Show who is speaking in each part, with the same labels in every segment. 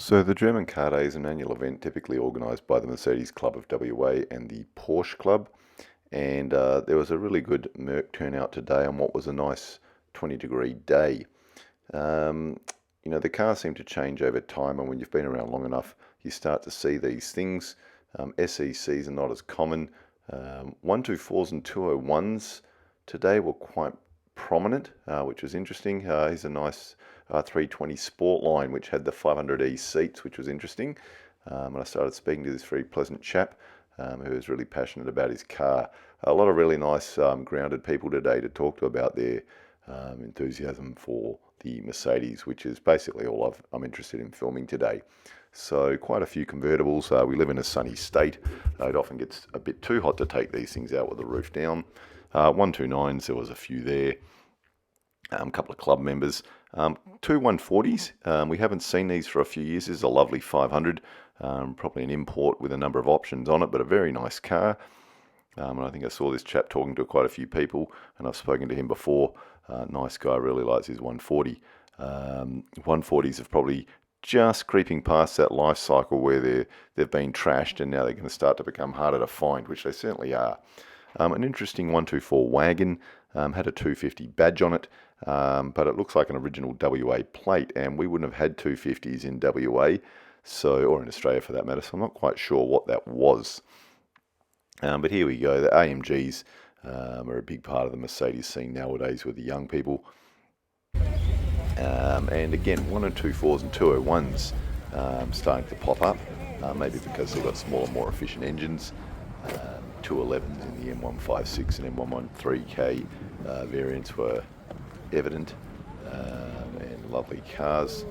Speaker 1: So the German Car Day is an annual event typically organised by the Mercedes Club of WA and the Porsche Club. And there was a really good Merc turnout today on what was a nice 20-degree day. Um, the cars seem to change over time, and when you've been around long enough, you start to see these things. SECs are not as common. 124s and 201s today were quite prominent, which was interesting. Here's a nice 320 Sportline, which had the 500e seats, which was interesting. And I started speaking to this very pleasant chap who is really passionate about his car. A lot of really nice grounded people today to talk to about their enthusiasm for the Mercedes, which is basically all I'm interested in filming today. So quite a few convertibles. We live in a sunny state. It often gets a bit too hot to take these things out with the roof down. 129s, there was a few there. A couple of club members. Two 140s. We haven't seen these for a few years. This is a lovely 500. Probably an import with a number of options on it, but a very nice car. And I think I saw this chap talking to quite a few people, and I've spoken to him before. Nice guy, really likes his 140. 140s have probably just creeping past that life cycle where they've been trashed, and now they're going to start to become harder to find, which they certainly are. An interesting 124 wagon, had a 250 badge on it, but it looks like an original WA plate, and we wouldn't have had 250s in WA, or in Australia for that matter, so I'm not quite sure what that was. But here we go. The AMGs are a big part of the Mercedes scene nowadays with the young people. And again, 124s and 201s starting to pop up, maybe because they've got smaller, more efficient engines. 211s in the M156 and M113K variants were evident, and lovely cars.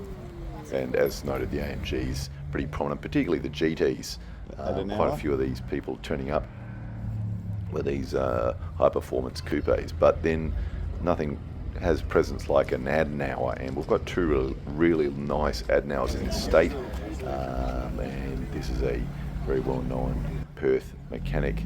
Speaker 1: And as noted, the AMGs pretty prominent, particularly the GTs. Quite a few of these people turning up with these high-performance coupes, but then nothing has presence like an Adenauer, and we've got two really nice Adenauers in the state, and this is a very well-known Perth mechanic,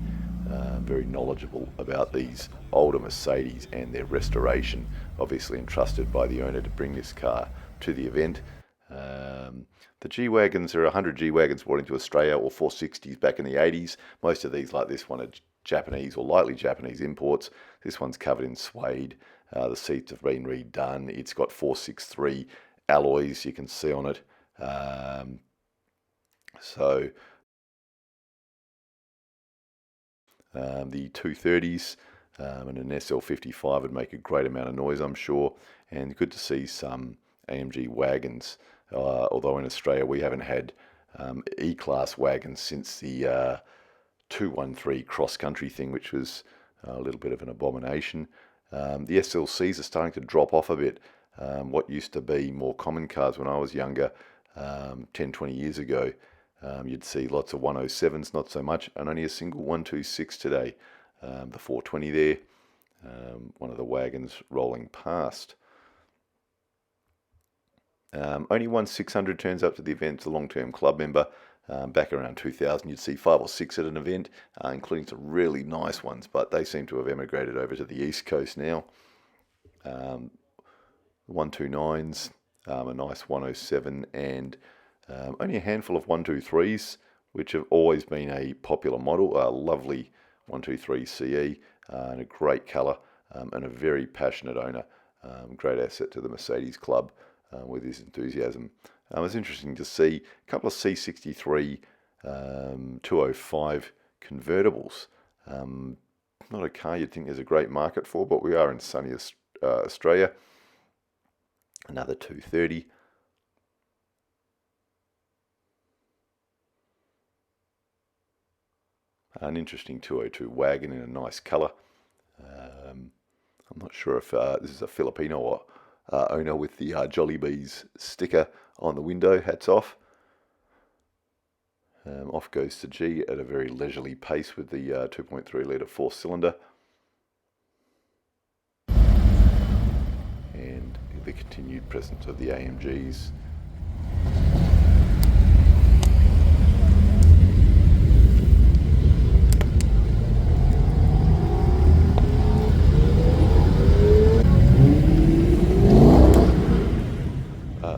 Speaker 1: very knowledgeable about these older Mercedes and their restoration, obviously entrusted by the owner to bring this car to the event. The G-Wagons, there are 100 G-Wagons brought into Australia, or 460s back in the 80s. Most of these, like this one, are Japanese or lightly Japanese imports. This one's covered in suede. The seats have been redone. It's got 463 alloys you can see on it. The 230s and an SL55 would make a great amount of noise, I'm sure. And good to see some AMG wagons, although in Australia we haven't had E-Class wagons since the 213 cross-country thing, which was a little bit of an abomination. The SLCs are starting to drop off a bit. What used to be more common cars when I was younger, 10, 20 years ago, you'd see lots of 107s, not so much, and only a single 126 today. The 420 there, one of the wagons rolling past. Only one 600 turns up to the event. It's a long-term club member. Back around 2000, you'd see 5 or 6 at an event, including some really nice ones, but they seem to have emigrated over to the East Coast now. 129s, a nice 107, and only a handful of 123s, which have always been a popular model. A lovely 123 CE, and a great colour, and a very passionate owner. Great asset to the Mercedes Club with his enthusiasm. It was interesting to see a couple of C63 205 convertibles. Not a car you'd think there's a great market for, but we are in sunny Australia. Another 230. An interesting 202 wagon in a nice colour. I'm not sure if this is a Filipino or owner with the Jollibees sticker on the window. Hats off. Off goes to G at a very leisurely pace with the 2.3 litre 4-cylinder. And the continued presence of the AMGs.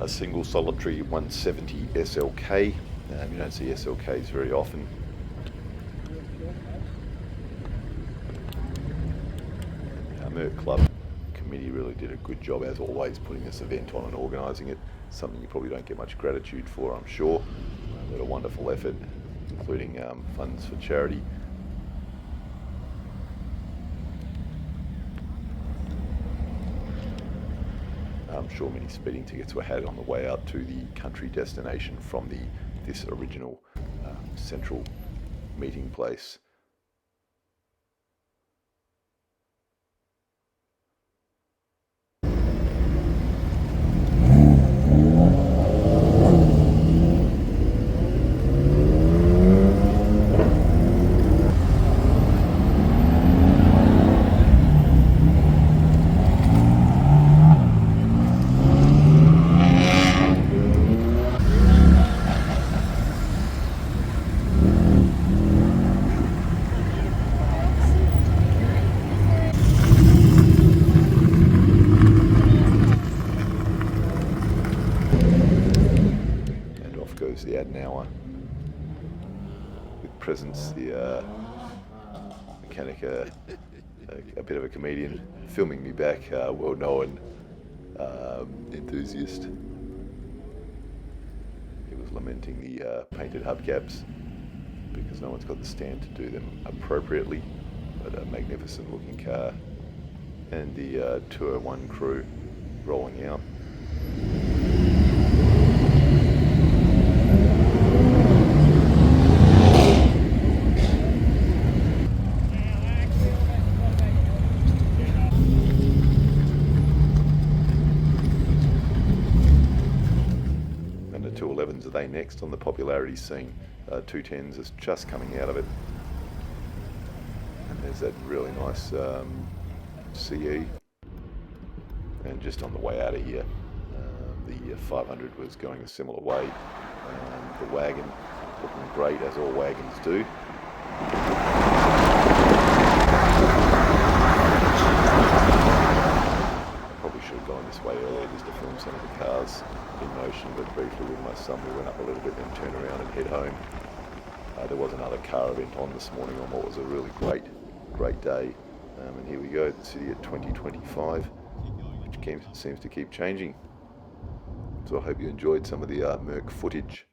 Speaker 1: A single solid Country 170 SLK. You don't see SLKs very often. Merc Club committee really did a good job, as always, putting this event on and organising it. Something you probably don't get much gratitude for, I'm sure. But a wonderful effort, including funds for charity. I'm sure many speeding tickets were had on the way out to the country destination from this original central meeting place. Goes the Adenauer with Presence, the mechanic, a bit of a comedian, filming me back, well-known enthusiast. He was lamenting the painted hubcaps because no one's got the stand to do them appropriately, but a magnificent looking car. And the Tour 1 crew rolling out. And the 211s, are they next on the popularity scene? 210s is just coming out of it. And there's that really nice CE. And just on the way out of here, the 500 was going a similar way. The wagon looking great, as all wagons do. I probably should have gone this way earlier just to film some of the cars in motion, but briefly with my son we went up a little bit, then turned around and head home. There was another car event on this morning on what was a really great day. And here we go, the city at 2025, which seems to keep changing. So I hope you enjoyed some of the Merc footage.